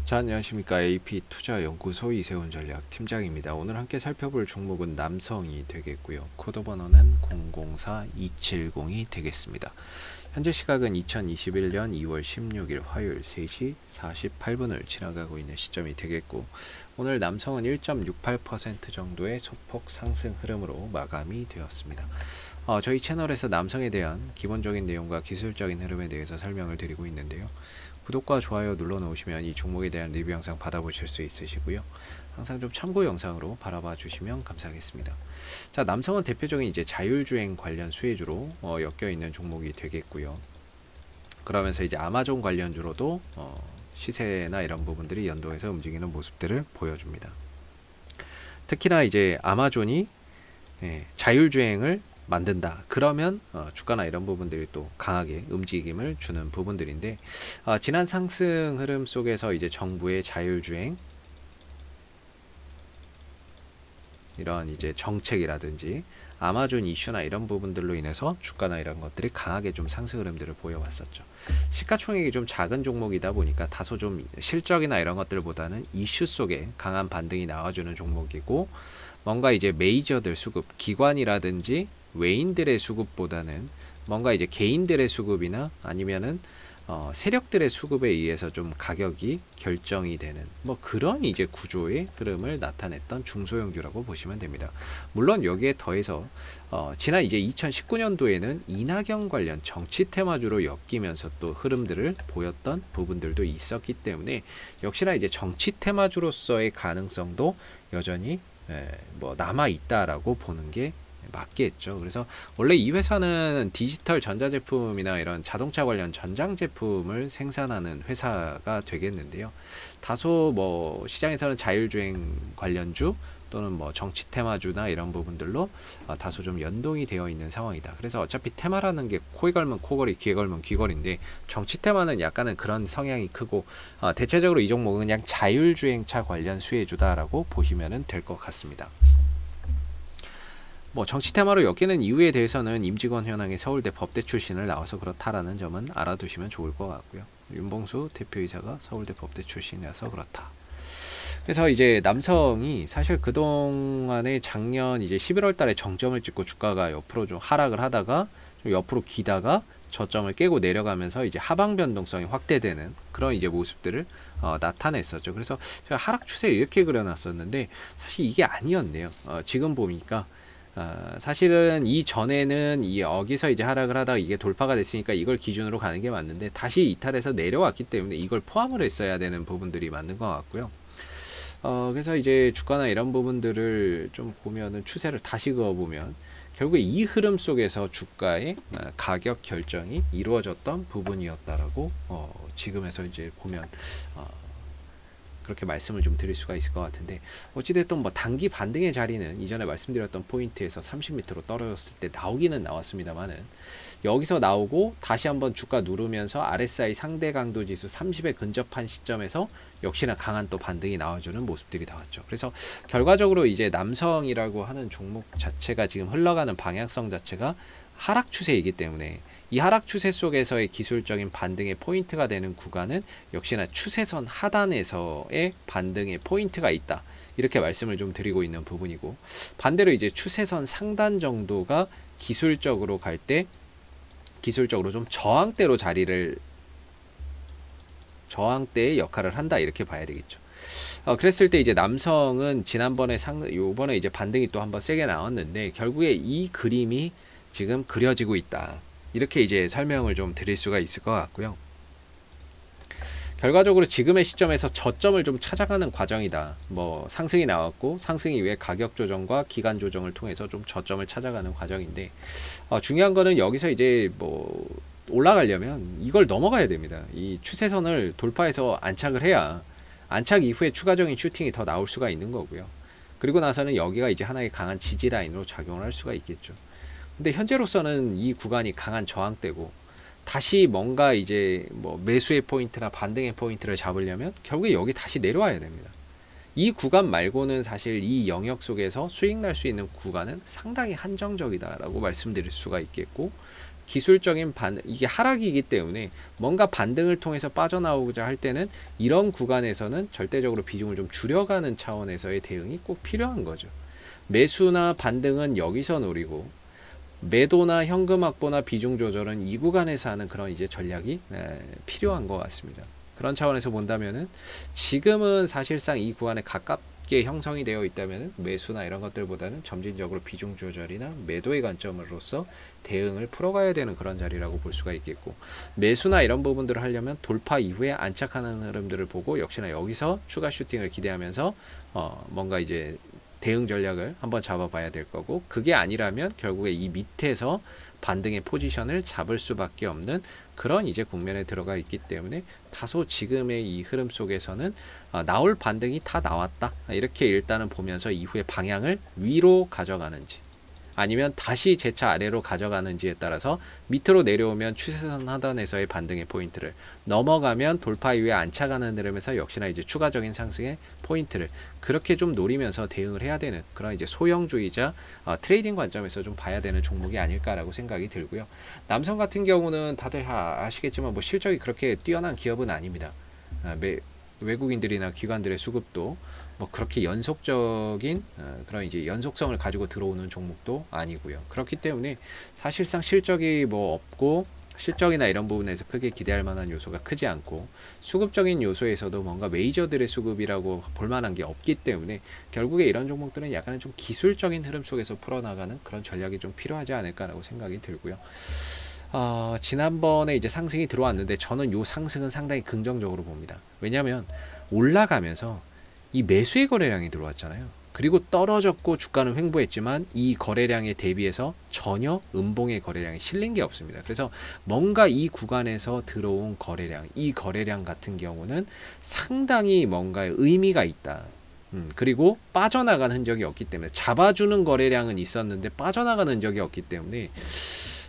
자, 안녕하십니까. AP투자연구소 이세훈 전략팀장입니다. 오늘 함께 살펴볼 종목은 남성이 되겠고요. 코드 번호는 004270이 되겠습니다. 현재 시각은 2021년 2월 16일 화요일 3시 48분을 지나가고 있는 시점이 되겠고, 오늘 남성은 1.68% 정도의 소폭 상승 흐름으로 마감이 되었습니다. 저희 채널에서 남성에 대한 기본적인 내용과 기술적인 흐름에 대해서 설명을 드리고 있는데요. 구독과 좋아요 눌러 놓으시면 이 종목에 대한 리뷰 영상 받아보실 수 있으시고요. 항상 좀 참고 영상으로 바라봐 주시면 감사하겠습니다. 자, 남성은 대표적인 이제 자율주행 관련 수혜주로 엮여 있는 종목이 되겠고요. 그러면서 이제 아마존 관련주로도 시세나 이런 부분들이 연동해서 움직이는 모습들을 보여줍니다. 특히나 이제 아마존이 자율주행을 만든다. 그러면 주가나 이런 부분들이 또 강하게 움직임을 주는 부분들인데, 지난 상승 흐름 속에서 이제 정부의 자율주행 이런 이제 정책이라든지 아마존 이슈나 이런 부분들로 인해서 주가나 이런 것들이 강하게 좀 상승 흐름들을 보여왔었죠. 시가총액이 좀 작은 종목이다 보니까 다소 좀 실적이나 이런 것들보다는 이슈 속에 강한 반등이 나와주는 종목이고, 뭔가 이제 메이저들 수급, 기관이라든지 외인들의 수급보다는 뭔가 이제 개인들의 수급이나 아니면은 세력들의 수급에 의해서 좀 가격이 결정이 되는 뭐 그런 이제 구조의 흐름을 나타냈던 중소형주라고 보시면 됩니다. 물론 여기에 더해서 지난 이제 2019년도에는 이낙연 관련 정치 테마주로 엮이면서 또 흐름들을 보였던 부분들도 있었기 때문에 역시나 이제 정치 테마주로서의 가능성도 여전히 뭐 남아 있다라고 보는 게 맞겠죠. 그래서 원래 이 회사는 디지털 전자제품이나 이런 자동차 관련 전장 제품을 생산하는 회사가 되겠는데요. 다소 뭐 시장에서는 자율주행 관련주 또는 뭐 정치 테마주나 이런 부분들로 다소 좀 연동이 되어 있는 상황이다. 그래서 어차피 테마라는 게 코에 걸면 코걸이, 귀에 걸면 귀걸인데, 정치 테마는 약간은 그런 성향이 크고 대체적으로 이 종목은 그냥 자율주행차 관련 수혜주다라고 보시면 될 것 같습니다. 뭐 정치 테마로 엮이는 이유에 대해서는 임직원 현황의 서울대 법대 출신을 나와서 그렇다라는 점은 알아두시면 좋을 것 같고요. 윤봉수 대표이사가 서울대 법대 출신이라서 그렇다. 그래서 이제 남성이 사실 그동안에 작년 이제 11월 달에 정점을 찍고 주가가 옆으로 좀 하락을 하다가 좀 옆으로 기다가 저점을 깨고 내려가면서 이제 하방 변동성이 확대되는 그런 이제 모습들을 나타냈었죠. 그래서 제가 하락 추세를 이렇게 그려놨었는데 사실 이게 아니었네요. 지금 보니까 사실은 이 전에는 여기서 이제 하락을 하다가 이게 돌파가 됐으니까 이걸 기준으로 가는 게 맞는데, 다시 이탈해서 내려왔기 때문에 이걸 포함을 했어야 되는 부분들이 맞는 것 같고요. 그래서 이제 주가나 이런 부분들을 좀 보면은 추세를 다시 그어보면 결국에 이 흐름 속에서 주가의 가격 결정이 이루어졌던 부분이었다라고 지금에서 이제 보면 그렇게 말씀을 좀 드릴 수가 있을 것 같은데, 어찌됐든 뭐 단기 반등의 자리는 이전에 말씀드렸던 포인트에서 30m로 떨어졌을 때 나오기는 나왔습니다만은, 여기서 나오고 다시 한번 주가 누르면서 RSI 상대 강도 지수 30에 근접한 시점에서 역시나 강한 또 반등이 나와주는 모습들이 나왔죠. 그래서 결과적으로 이제 남성이라고 하는 종목 자체가 지금 흘러가는 방향성 자체가 하락 추세이기 때문에 이 하락 추세 속에서의 기술적인 반등의 포인트가 되는 구간은 역시나 추세선 하단에서의 반등의 포인트가 있다, 이렇게 말씀을 좀 드리고 있는 부분이고, 반대로 이제 추세선 상단 정도가 기술적으로 갈 때 기술적으로 좀 저항대로 저항대의 역할을 한다, 이렇게 봐야 되겠죠. 그랬을 때 이제 남성은 지난번에 요번에 이제 반등이 또 한번 세게 나왔는데 결국에 이 그림이 지금 그려지고 있다, 이렇게 이제 설명을 좀 드릴 수가 있을 것 같고요. 결과적으로 지금의 시점에서 저점을 좀 찾아가는 과정이다. 뭐 상승이 나왔고 상승 이후에 가격 조정과 기간 조정을 통해서 좀 저점을 찾아가는 과정인데, 중요한 거는 여기서 이제 뭐 올라가려면 이걸 넘어가야 됩니다. 이 추세선을 돌파해서 안착을 해야 안착 이후에 추가적인 슈팅이 더 나올 수가 있는 거고요. 그리고 나서는 여기가 이제 하나의 강한 지지 라인으로 작용을 할 수가 있겠죠. 근데 현재로서는 이 구간이 강한 저항대고, 다시 뭔가 이제 뭐 매수의 포인트나 반등의 포인트를 잡으려면 결국에 여기 다시 내려와야 됩니다. 이 구간 말고는 사실 이 영역 속에서 수익 날 수 있는 구간은 상당히 한정적이다라고 말씀드릴 수가 있겠고, 기술적인 이게 하락이기 때문에 뭔가 반등을 통해서 빠져나오고자 할 때는 이런 구간에서는 절대적으로 비중을 좀 줄여가는 차원에서의 대응이 꼭 필요한 거죠. 매수나 반등은 여기서 노리고 매도나 현금 확보나 비중 조절은 이 구간에서 하는 그런 이제 전략이 필요한 것 같습니다. 그런 차원에서 본다면은 지금은 사실상 이 구간에 가깝게 형성이 되어 있다면은 매수나 이런 것들보다는 점진적으로 비중 조절이나 매도의 관점으로서 대응을 풀어가야 되는 그런 자리라고 볼 수가 있겠고, 매수나 이런 부분들을 하려면 돌파 이후에 안착하는 흐름들을 보고 역시나 여기서 추가 슈팅을 기대하면서 뭔가 이제 대응 전략을 한번 잡아봐야 될 거고, 그게 아니라면 결국에 이 밑에서 반등의 포지션을 잡을 수밖에 없는 그런 이제 국면에 들어가 있기 때문에 다소 지금의 이 흐름 속에서는 나올 반등이 다 나왔다 이렇게 일단은 보면서 이후에 방향을 위로 가져가는지 아니면 다시 재차 아래로 가져가는지에 따라서 밑으로 내려오면 추세선 하단에서의 반등의 포인트를, 넘어가면 돌파 이후에 안착하는 흐름에서 역시나 이제 추가적인 상승의 포인트를 그렇게 좀 노리면서 대응을 해야 되는 그런 이제 소형주의자 트레이딩 관점에서 좀 봐야 되는 종목이 아닐까라고 생각이 들고요. 남성 같은 경우는 다들 아시겠지만 뭐 실적이 그렇게 뛰어난 기업은 아닙니다. 외국인들이나 기관들의 수급도 뭐 그렇게 연속적인 그런 이제 연속성을 가지고 들어오는 종목도 아니고요. 그렇기 때문에 사실상 실적이 뭐 없고 실적이나 이런 부분에서 크게 기대할 만한 요소가 크지 않고, 수급적인 요소에서도 뭔가 메이저들의 수급이라고 볼 만한 게 없기 때문에 결국에 이런 종목들은 약간은 좀 기술적인 흐름 속에서 풀어나가는 그런 전략이 좀 필요하지 않을까라고 생각이 들고요. 지난번에 이제 상승이 들어왔는데 저는 요 상승은 상당히 긍정적으로 봅니다. 왜냐하면 올라가면서 이 매수의 거래량이 들어왔잖아요. 그리고 떨어졌고 주가는 횡보했지만 이 거래량에 대비해서 전혀 음봉의 거래량이 실린 게 없습니다. 그래서 뭔가 이 구간에서 들어온 거래량, 이 거래량 같은 경우는 상당히 뭔가 의미가 있다. 그리고 빠져나간 흔적이 없기 때문에, 잡아주는 거래량은 있었는데 빠져나가는 흔적이 없기 때문에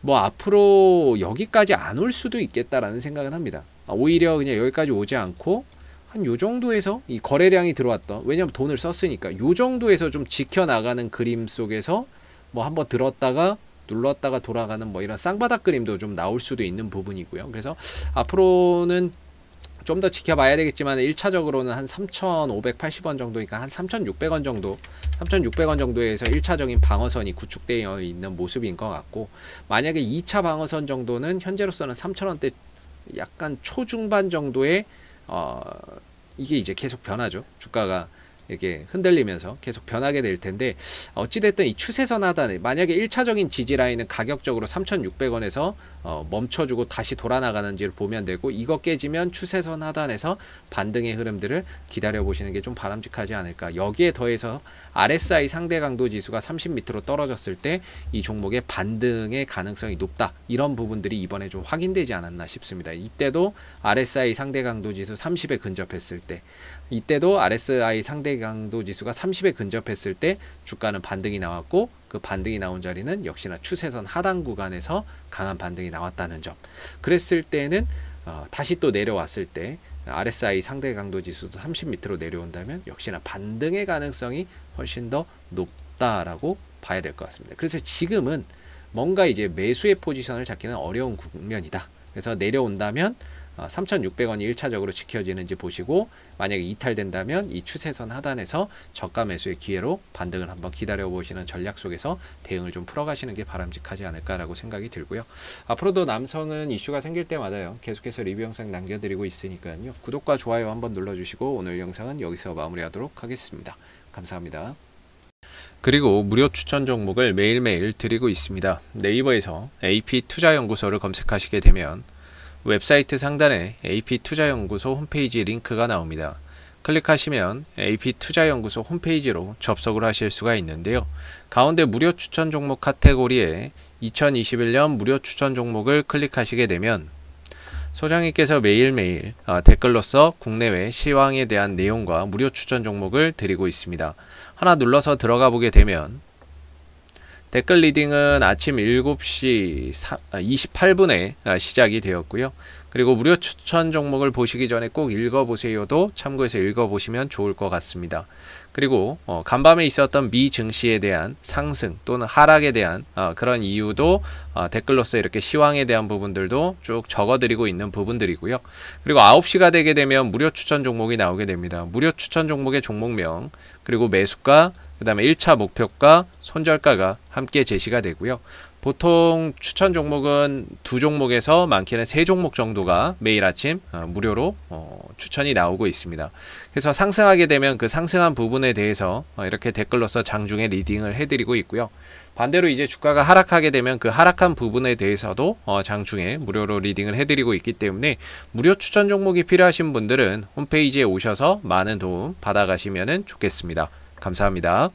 뭐 앞으로 여기까지 안 올 수도 있겠다라는 생각은 합니다. 오히려 그냥 여기까지 오지 않고 한 요 정도에서 이 거래량이 들어왔던, 왜냐면 돈을 썼으니까 요 정도에서 좀 지켜나가는 그림 속에서 뭐 한번 들었다가 눌렀다가 돌아가는 뭐 이런 쌍바닥 그림도 좀 나올 수도 있는 부분이고요. 그래서 앞으로는 좀 더 지켜봐야 되겠지만 1차적으로는 한 3,580원 정도니까 한 3,600원 정도, 3,600원 정도에서 1차적인 방어선이 구축되어 있는 모습인 것 같고, 만약에 2차 방어선 정도는 현재로서는 3,000원대 약간 초중반 정도의 이게 이제 계속 변하죠. 주가가 이렇게 흔들리면서 계속 변하게 될 텐데, 어찌됐든 이 추세선 하단에 만약에 1차적인 지지 라인은 가격적으로 3,600원에서 멈춰주고 다시 돌아나가는지를 보면 되고, 이거 깨지면 추세선 하단에서 반등의 흐름들을 기다려 보시는 게 좀 바람직하지 않을까. 여기에 더해서 RSI 상대 강도 지수가 30 밑으로 떨어졌을 때 이 종목의 반등의 가능성이 높다, 이런 부분들이 이번에 좀 확인되지 않았나 싶습니다. 이때도 RSI 상대 강도 지수 30에 근접했을 때, 이때도 RSI 상대 강도 지수가 30에 근접했을 때 주가는 반등이 나왔고, 그 반등이 나온 자리는 역시나 추세선 하단 구간에서 강한 반등이 나왔다는 점. 그랬을 때는 다시 또 내려왔을 때 RSI 상대 강도 지수도 30 밑으로 내려온다면 역시나 반등의 가능성이 훨씬 더 높다라고 봐야 될 것 같습니다. 그래서 지금은 뭔가 이제 매수의 포지션을 잡기는 어려운 국면이다. 그래서 내려온다면 3,600원이 1차적으로 지켜지는지 보시고, 만약에 이탈된다면 이 추세선 하단에서 저가 매수의 기회로 반등을 한번 기다려 보시는 전략 속에서 대응을 좀 풀어가시는 게 바람직하지 않을까라고 생각이 들고요. 앞으로도 남성은 이슈가 생길 때마다요 계속해서 리뷰 영상 남겨드리고 있으니까요, 구독과 좋아요 한번 눌러주시고 오늘 영상은 여기서 마무리하도록 하겠습니다. 감사합니다. 그리고 무료 추천 종목을 매일매일 드리고 있습니다. 네이버에서 AP투자연구소를 검색하시게 되면 웹사이트 상단에 AP투자연구소 홈페이지 링크가 나옵니다. 클릭하시면 AP투자연구소 홈페이지로 접속을 하실 수가 있는데요. 가운데 무료 추천 종목 카테고리에 2021년 무료 추천 종목을 클릭하시게 되면 소장님께서 매일매일 댓글로서 국내외 시황에 대한 내용과 무료 추천 종목을 드리고 있습니다. 하나 눌러서 들어가 보게 되면 댓글 리딩은 아침 7시 28분에 시작이 되었고요. 그리고 무료 추천 종목을 보시기 전에 꼭 읽어보세요도 참고해서 읽어보시면 좋을 것 같습니다. 그리고 간밤에 있었던 미 증시에 대한 상승 또는 하락에 대한 그런 이유도 댓글로서 이렇게 시황에 대한 부분들도 쭉 적어드리고 있는 부분들이고요. 그리고 9시가 되게 되면 무료 추천 종목이 나오게 됩니다. 무료 추천 종목의 종목명, 그리고 매수가, 그 다음에 1차 목표가, 손절가가 함께 제시가 되고요. 보통 추천 종목은 2종목에서 많게는 3종목 정도가 매일 아침 무료로 추천이 나오고 있습니다. 그래서 상승하게 되면 그 상승한 부분에 대해서 이렇게 댓글로서 장중에 리딩을 해드리고 있고요. 반대로 이제 주가가 하락하게 되면 그 하락한 부분에 대해서도 장중에 무료로 리딩을 해드리고 있기 때문에 무료 추천 종목이 필요하신 분들은 홈페이지에 오셔서 많은 도움 받아가시면 좋겠습니다. 감사합니다.